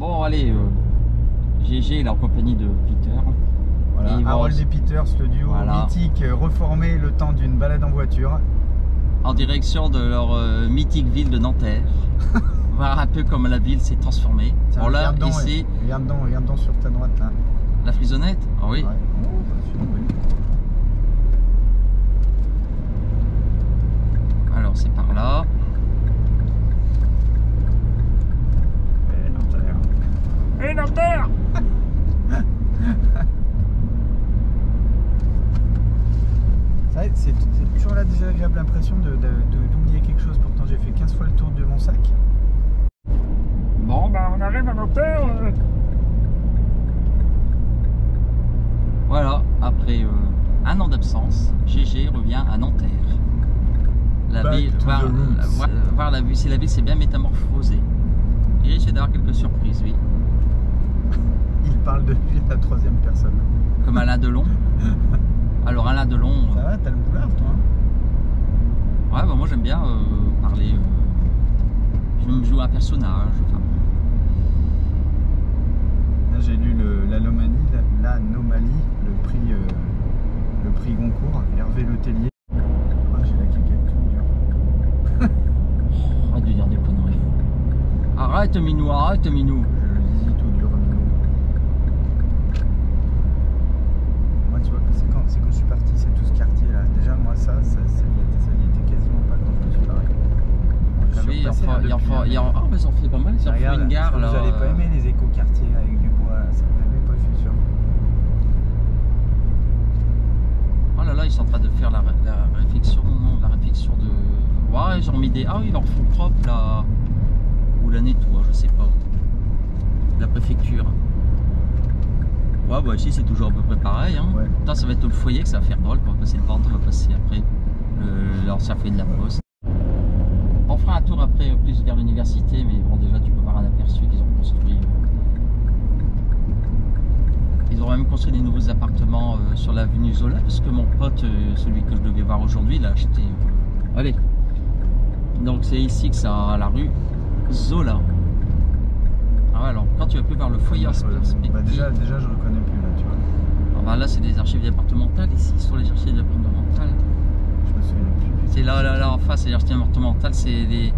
Bon, allez, GG, il est en compagnie de Peter. Voilà, Harold et Peters, le duo mythique reformé le temps d'une balade en voiture. En direction de leur mythique ville de Nanterre. Voir un peu comment la ville s'est transformée. Tiens, bon là, regarde ici... regarde donc sur ta droite là. La frisonnette? Ah oui. Ouais. Oh, bah, alors c'est par là. Et Nanterre. C'est toujours la désagréable impression d'oublier quelque chose. Pourtant j'ai fait 15 fois le tour de mon sac. Bon bah on arrive à Nanterre. Voilà, après un an d'absence, GG revient à Nanterre. La ville, voir la vue, c'est la ville s'est bien métamorphosée. Il risque d'avoir quelques surprises, oui. Il parle de lui à la troisième personne. Comme Alain Delon. Alors Alain Delon. Ça va, t'as le boulard toi hein? Ouais, bah moi j'aime bien parler. Je me joue un personnage. Enfin. Là j'ai lu l'anomalie, le prix Goncourt, Hervé Letellier. Ah, j'ai la caquette toute dure. Arrête de dire des conneries. Arrête Minou, arrête Minou. Je le dis tout dur Minou. Moi tu vois, c'est quand je suis parti, c'est tout ce quartier là. Déjà moi ça y était quasiment pas quand je suis pareil. Oui, mais ça en fait pas mal, ça en fait une gare là. Vous n'allez pas aimer les éco-quartiers avec du bois, là. Ça vous n'aimez pas, je suis sûr. Oh là là, ils sont en train de faire la réfection, non, la réfection de... Ouais, ils ont mis des... Ah oui, ils leur font propre là. Ou la nettoient, je sais pas. La préfecture. Ouais, bah ici c'est toujours à peu près pareil. Hein. Ouais. Putain, ça va être le foyer que ça va faire drôle, qu'on va passer le ventre, on va passer après l'ancien foyer de la poste. On fera un tour après plus vers l'université, mais bon déjà tu peux voir un aperçu qu'ils ont construit. Ils ont même construit des nouveaux appartements sur l'avenue Zola, parce que mon pote, celui que je devais voir aujourd'hui, il a acheté. Allez. Donc c'est ici que ça a la rue Zola. Ah ouais, alors quand tu vas plus voir le foyer bah déjà je reconnais plus là, tu vois. Ah bah là c'est des archives départementales, ici sur les archives départementales. Je me souviens plus. C'est là en face, c'est les archives départementales, c'est des.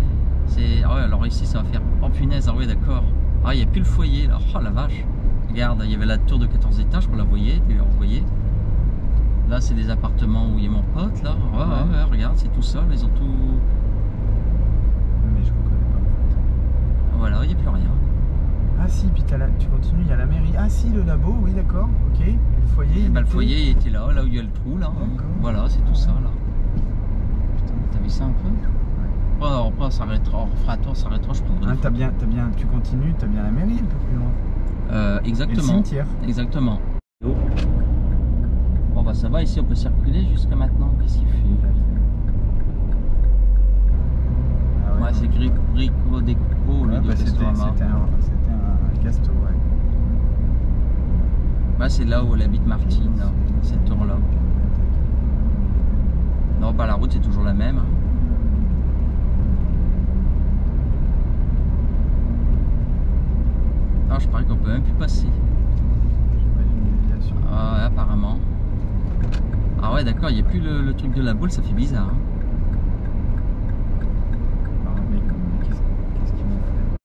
Ah ouais, alors ici ça va faire. Oh punaise, ah ouais d'accord. Ah il n'y a plus le foyer là, oh la vache. Regarde, il y avait la tour de 14 étages, on la voyait, tu la revoyais. Là c'est des appartements où il y a mon pote là. Ouais, regarde, c'est tout ça, ils ont tout. Mais je reconnais pas en fait. Voilà, il n'y a plus rien. Ah si, puis tu continues, il y a la mairie. Ah si, le labo, oui d'accord, ok. Et le foyer. Le foyer il était là où il y a le trou là. Voilà, c'est tout ça là. Putain, t'as vu ça un peu? Ouais. Bon, après on s'arrêtera, on refera un tour, on s'arrêtera, je prendrai. Ah, tu continues, t'as bien la mairie un peu plus loin. Exactement. Et le cimetière. Exactement. Bon bah ça va, ici on peut circuler jusqu'à maintenant. Qu'est-ce qu'il fait? Ah ouais, c'est Grico Découpeau, lui, de Castorama. C'était un casto, ouais. Bah c'est là où elle habite Martine, là, cette tour-là. Non, bah la route c'est toujours la même. Ah, je parie qu'on peut même plus passer. Ah ouais, apparemment. Ah ouais, d'accord, il n'y a plus le truc de la boule, ça fait bizarre. Hein. Qu'est-ce qu'ils m'ont fait?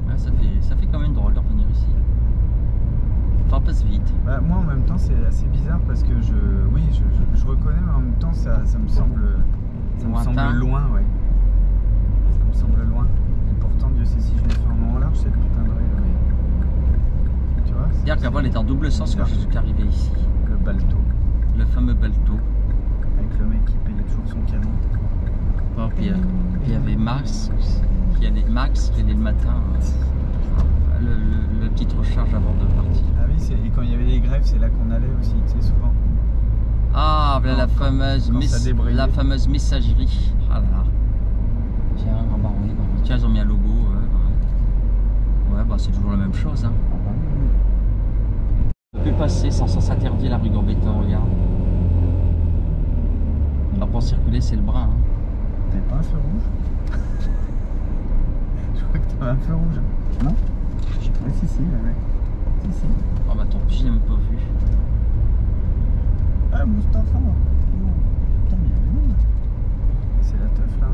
Ah, ça fait quand même drôle de revenir ici. Ça passe vite. Bah, moi en même temps c'est assez bizarre parce que je reconnais, mais en même temps ça me semble loin, ouais. Ça me semble loin. Et pourtant Dieu sait si je l'ai fait en long en large cette putain de rue, mais tu vois. C'est-à-dire qu'avant elle était en double sens quand je suis arrivé ici. Le balto. Le fameux balto. Avec le mec qui payait toujours son canon. Bon, puis il y avait Max qui allait le matin. Le petite recharge avant de partir. Ah oui, et quand il y avait les grèves, c'est là qu'on allait aussi, tu sais, souvent. Ah, voilà la fameuse messagerie. Ah là là. Tiens, bah oui, tiens, ils ont mis un logo. Ouais, bah c'est toujours la même chose. Hein. On peut passer sans sens interdit la rue Gambetta, regarde. Alors pour circuler, c'est le bras. Hein. T'avais pas un feu rouge? Je crois que t'avais un feu rouge. Non? Je sais pas. Oui, si, si, ouais. Si, si. Oh bah tant pis, je l'ai même pas vu. Ah, Moustapha! Putain, mais il y a du monde. C'est la teuf là.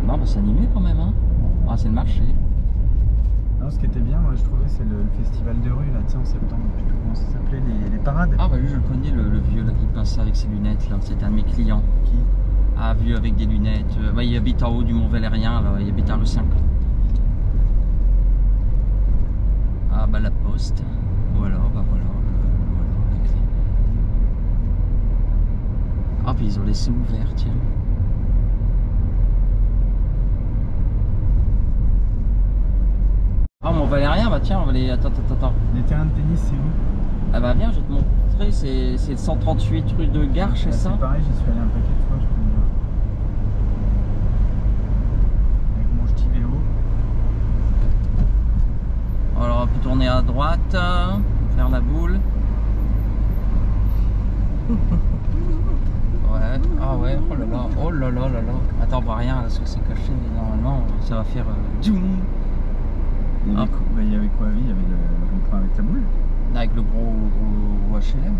Non, bah c'est animé quand même. Hein. Ah, c'est le marché. Non, ce qui était bien, moi je trouvais, c'est le festival de rue là, tu sais, en septembre. Je sais plus comment ça s'appelait, les parades. Ah, bah lui, je le connais, le vieux là qui passe avec ses lunettes là. C'était un de mes clients. Qui? Ah, vieux avec des lunettes. Bah, il habite en haut du Mont Valérien, là. Il habite à rue 50. Ah, bah la poste. Voilà, bah voilà, la clé. Ah, puis ils ont laissé ouvert, tiens. Ah, Mont Valérien, bah tiens, on va aller. Attends. Les terrains de tennis, c'est où? Ah, bah viens, je vais te montrer. C'est le 138 rue de Garches, c'est ça? C'est pareil, j'y suis allé un paquet de fois, je connais bien. Avec mon petit vélo. Alors, on peut tourner à droite, faire la boule. Ouais, ah ouais, oh là là, oh là là là là. Attends, on voit rien parce que c'est caché, mais normalement, ça va faire. Il y avait quoi? Il y avait le rond-point avec la boule. Avec le gros HLM, là.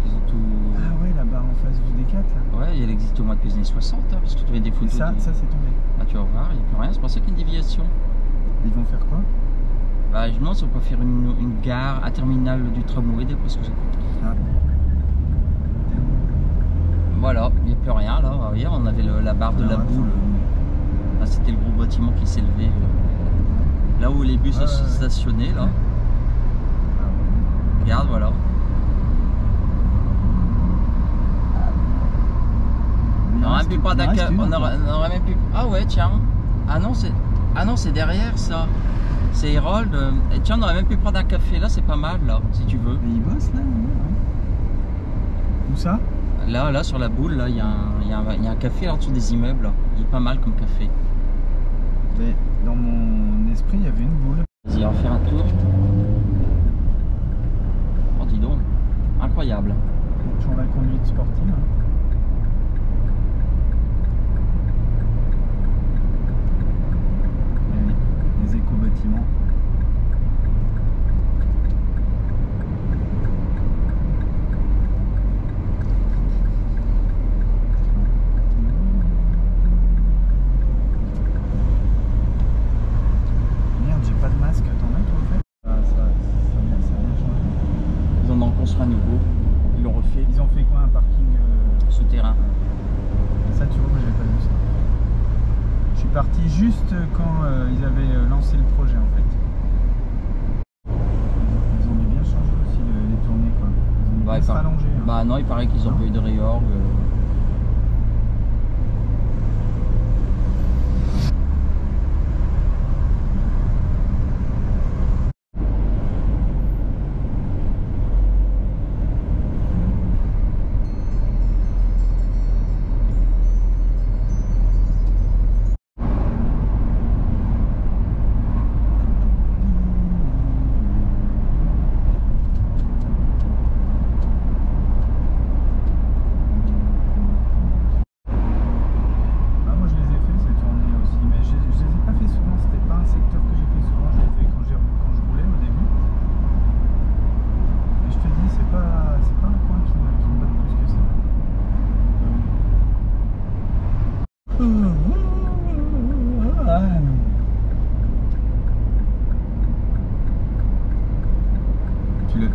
Ils ont tout. Ah ouais, là-bas en face du D4 là. Ouais, elle existe au moins depuis les années 60, hein, parce que tu avais des Et photos. ça c'est tombé. Ah, tu vas voir, il n'y a plus rien, c'est pour ça qu'il y a une déviation. Ils vont faire quoi? Bah, je me demande si on peut faire une gare, un terminal du tramway, d'après ce que j'ai compris. Ah. Voilà, il n'y a plus rien là. Hier, on avait la barre de la boule. Là, c'était le gros bâtiment qui s'élevait. Là où les bus sont stationnés, là. Regarde, voilà. On aurait même pu prendre un café. On aurait même pu. Ah ouais, tiens. Ah non, c'est derrière ça. C'est Hérold. Et tiens, on aurait même pu prendre un café là, c'est pas mal là, si tu veux. Mais ils bossent là, Où ça? Là, sur la boule, là, il y a un café là en dessous des immeubles. Là. Il est pas mal comme café. Mais dans mon esprit, il y avait une boule. Vas-y, on va faire un tour. Oh, dis donc. Incroyable. Toujours la conduite sportive. Les éco-bâtiments. Merde, j'ai pas de masque, t'en as toi au fait? Ça a bien changé. Ils en ont construit un nouveau. Ils l'ont refait. Ils ont fait quoi, un parking Souterrain. Ça, tu vois, moi j'avais pas vu ça. Je suis parti juste quand ils avaient lancé le projet en fait. Ils ont dû bien changer aussi les tournées quoi. Ils ont dû bien se rallonger. Hein. Bah non, il paraît qu'ils ont pas eu de réorg.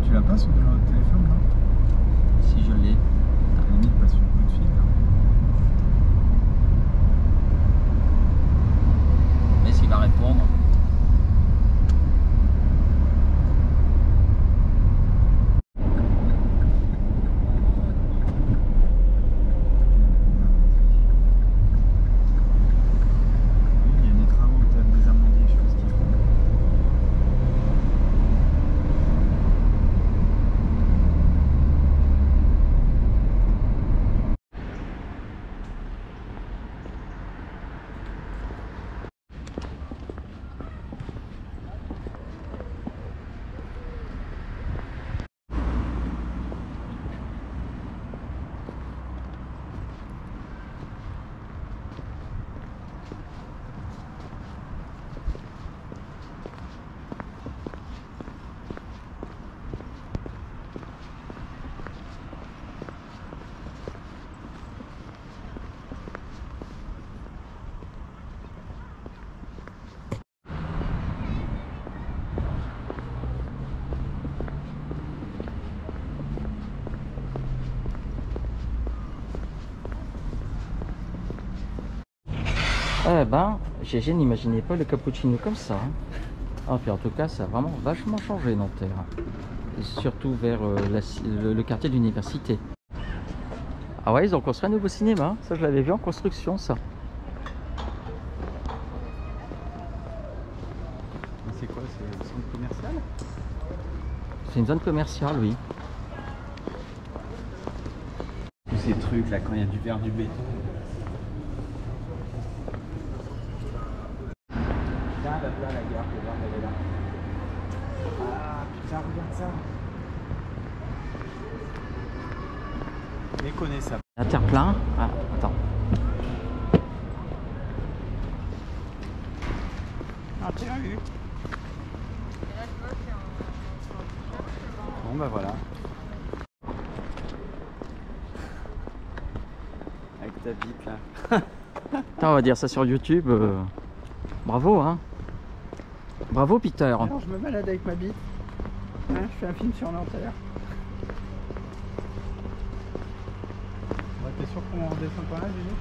Tu l'as pas sur le téléphone, non? Si je l'ai. À la limite, pas sur le coup de fil. Mais s'il va répondre. Eh ben, GG n'imaginait pas le cappuccino comme ça. Hein. Ah, puis en tout cas, ça a vraiment vachement changé Nanterre. Et surtout vers le quartier de l'université. Ah ouais, ils ont construit un nouveau cinéma. Ça, je l'avais vu en construction, ça. C'est quoi? C'est un centre commercial? C'est une zone commerciale, oui. Tous ces trucs là, quand il y a du verre, du béton. Là, la gare, regarde, elle est là. Ah putain, regarde ça. Méconnaissable. Un terre-plein. Ah, attends. Ah, tu l'as eu. Bon bah voilà. Avec ta bite là. Attends, on va dire ça sur YouTube. Bravo, hein. Bravo, Peter. Alors je me balade avec ma bite. Hein, je fais un film sur Nanterre. T'es sûr qu'on redescend par là, Julie?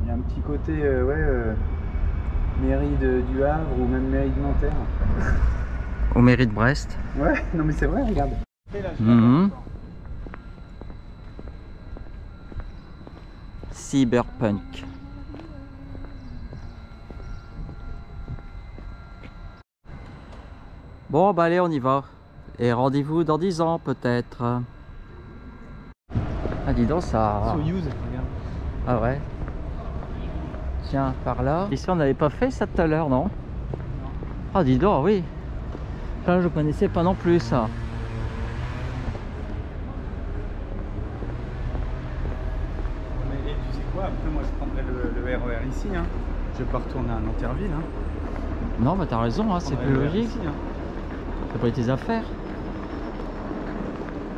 Il y a un petit côté, mairie du Havre ou même mairie de Nanterre. Au mairie de Brest. Ouais, non mais c'est vrai, regarde. Cyberpunk. Bon, bah allez, on y va. Et rendez-vous dans 10 ans, peut-être. Ah, dis donc, ça... Soyuz, regarde. Ah ouais. Tiens, par là. Ici, on n'avait pas fait ça tout à l'heure, non? Ah, dis donc, oui. Ça, je connaissais pas non plus, ça. Mais tu sais quoi, après moi je prendrais le RER ici, hein. Je vais pas retourner à Nanterville, hein. Non, bah t'as raison, hein, c'est plus logique. Ici, hein. T'as pas tes affaires.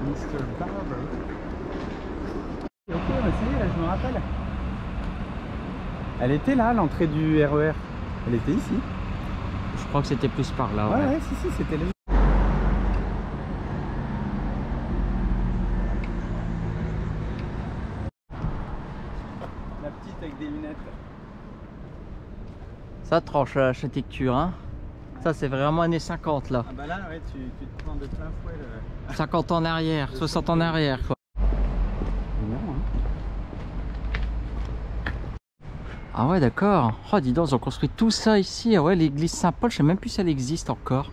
Mr. Barber. Ok, bah ça y est, là, je me rappelle. Elle était là, l'entrée du RER. Elle était ici. Je crois que c'était plus par là. Ouais, si, c'était là. La petite avec des lunettes. Ça tranche l'architecture, hein. Ça, c'est vraiment années 50, là. Ah bah là, ouais, tu te prends de plein fouet. 50 ans en arrière, 60 ans en arrière, quoi. Énorme, hein. Ah ouais, d'accord. Oh, dis donc, ils ont construit tout ça ici. Ah ouais, l'église Saint-Paul, je sais même plus si elle existe encore.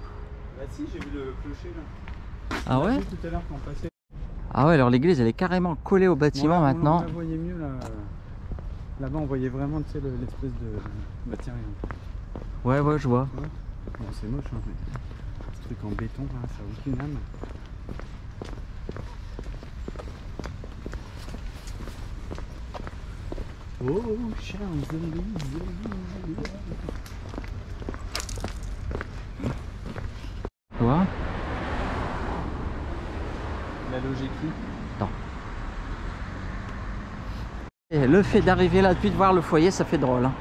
Bah si, j'ai vu le clocher là. Ah ouais? Tout à l'heure quand on passait. Ah ouais, alors l'église, elle est carrément collée au bâtiment maintenant. On la voyait mieux là. Là-bas, on voyait vraiment, tu sais, l'espèce de... Bah tiens, regarde. Ouais, je vois. Ouais. Bon, c'est moche, hein, mais ce truc en béton, là, ça n'a aucune âme. Oh, Champs-Élysées. Tu vois? La logique. Attends. Et le fait d'arriver là, puis de voir le foyer, ça fait drôle. Hein.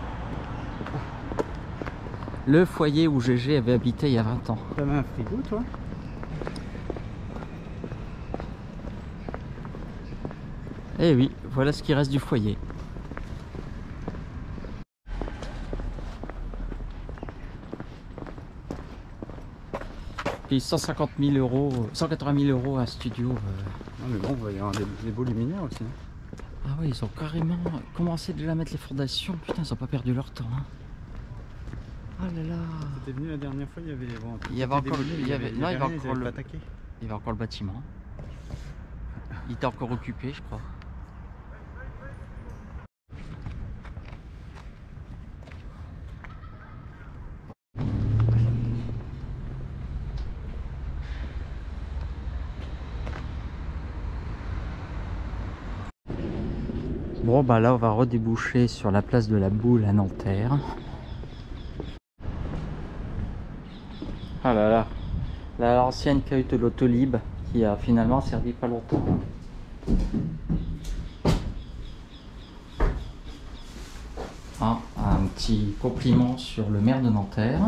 Le foyer où GG avait habité il y a 20 ans. T'avais un frigo, toi? Eh oui, voilà ce qui reste du foyer. Puis 150 000 euros, 180 000 euros un studio. Non mais bon, il va y avoir des beaux luminaires aussi. Ah oui, ils ont carrément commencé déjà à mettre les fondations. Putain, ils ont pas perdu leur temps. Hein. Oh là là. T'es venu la dernière fois, il y avait... Bon, il y avait encore, il y avait encore le bâtiment. Il était encore occupé, je crois. Bon bah là on va redéboucher sur la place de la Boule à Nanterre. Ah là là, L'ancienne cahute de l'Autolib qui a finalement servi pas longtemps. Ah, un petit compliment sur le maire de Nanterre.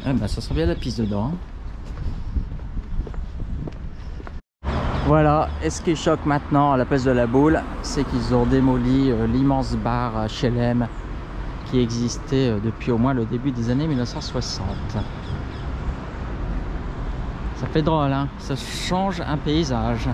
Eh ben, ça sent bien la piste dedans. Voilà, et ce qui choque maintenant à la place de la boule, c'est qu'ils ont démoli l'immense bar HLM qui existait depuis au moins le début des années 1960. Ça fait drôle, hein, ça change un paysage.